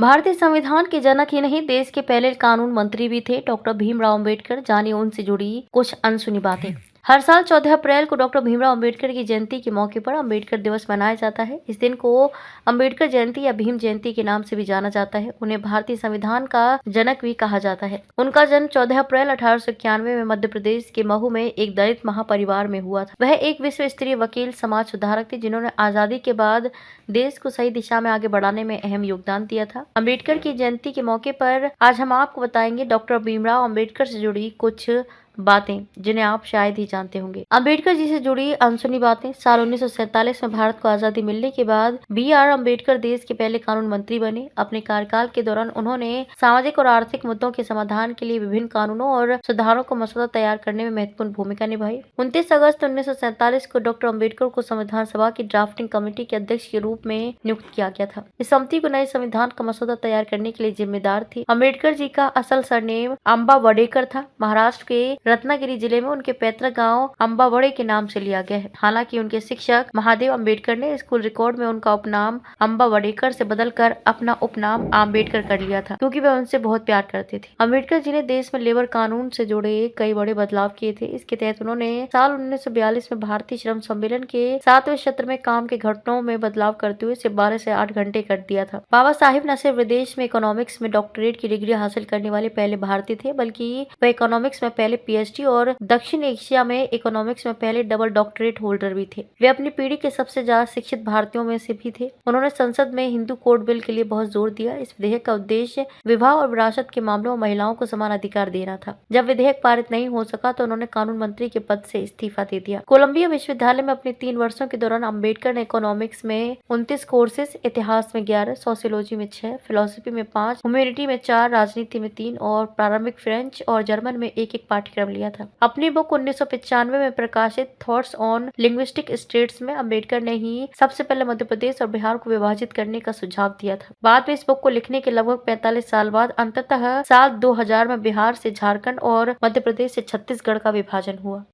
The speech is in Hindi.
भारतीय संविधान के जनक ही नहीं, देश के पहले कानून मंत्री भी थे डॉक्टर भीमराव अंबेडकर। जानिए उनसे जुड़ी कुछ अनसुनी बातें। हर साल 14 अप्रैल को डॉक्टर भीमराव अंबेडकर की जयंती के मौके पर अंबेडकर दिवस मनाया जाता है। इस दिन को अंबेडकर जयंती या भीम जयंती के नाम से भी जाना जाता है। उन्हें भारतीय संविधान का जनक भी कहा जाता है। उनका जन्म 14 अप्रैल 1891 में मध्य प्रदेश के महू में एक दलित महापरिवार में हुआ था। वह एक विश्व स्तरीय वकील, समाज सुधारक थे, जिन्होंने आजादी के बाद देश को सही दिशा में आगे बढ़ाने में अहम योगदान दिया था। अंबेडकर की जयंती के मौके पर आज हम आपको बताएंगे डॉक्टर भीमराव अंबेडकर से जुड़ी कुछ बातें जिन्हें आप शायद ही जानते होंगे। अंबेडकर जी से जुड़ी अनसुनी बातें। साल 1947 में भारत को आजादी मिलने के बाद B.R. अंबेडकर देश के पहले कानून मंत्री बने। अपने कार्यकाल के दौरान उन्होंने सामाजिक और आर्थिक मुद्दों के समाधान के लिए विभिन्न कानूनों और सुधारों को मसौदा तैयार करने में महत्वपूर्ण भूमिका निभाई। 29 अगस्त 1947 को डॉक्टर अंबेडकर को संविधान सभा की ड्राफ्टिंग कमेटी के अध्यक्ष के रूप में नियुक्त किया गया था। इस समिति को नए संविधान का मसौदा तैयार करने के लिए जिम्मेदार थी। अंबेडकर जी का असल सरनेम अंबावडेकर था। महाराष्ट्र के रत्नागिरी जिले में उनके पैतृक गांव अंबावड़े के नाम से लिया गया है। हालांकि उनके शिक्षक महादेव अंबेडकर ने स्कूल रिकॉर्ड में उनका उपनाम अंबावडेकर से बदलकर अपना उपनाम आम्बेडकर कर लिया था, क्योंकि वे उनसे बहुत प्यार करते थे। अंबेडकर जी ने देश में लेबर कानून से जुड़े कई बड़े बदलाव किए थे। इसके तहत उन्होंने साल 1942 में भारतीय श्रम सम्मेलन के 7वें सत्र में काम के घंटों में बदलाव करते हुए इसे 12 से 8 घंटे कर दिया था। बाबा साहिब न सिर्फ विदेश में इकोनॉमिक्स में डॉक्टरेट की डिग्री हासिल करने वाले पहले भारतीय थे, बल्कि वे इकोनॉमिक्स में पहले PhD और दक्षिण एशिया में इकोनॉमिक्स में पहले डबल डॉक्टरेट होल्डर भी थे। वे अपनी पीढ़ी के सबसे ज्यादा शिक्षित भारतीयों में से भी थे। उन्होंने संसद में हिंदू कोड बिल के लिए बहुत जोर दिया। इस विधेयक का उद्देश्य विवाह और विरासत के मामलों में महिलाओं को समान अधिकार देना था। जब विधेयक पारित नहीं हो सका तो उन्होंने कानून मंत्री के पद से इस्तीफा दे दिया। कोलंबिया विश्वविद्यालय में अपने 3 वर्षों के दौरान अंबेडकर ने इकोनॉमिक्स में 29 कोर्सेज, इतिहास में 11, सोशियोलॉजी में 6, फिलोसफी में 5, ह्यूमैनिटी में 4, राजनीति में 3 और प्रारंभिक फ्रेंच और जर्मन में एक पाठ्यक्रम लिया था। अपनी बुक 1995 में प्रकाशित थॉट्स ऑन लिंग्विस्टिक स्टेट्स में अंबेडकर ने ही सबसे पहले मध्य प्रदेश और बिहार को विभाजित करने का सुझाव दिया था। बाद में इस बुक को लिखने के लगभग 45 साल बाद अंततः साल 2000 में बिहार से झारखंड और मध्य प्रदेश से छत्तीसगढ़ का विभाजन हुआ।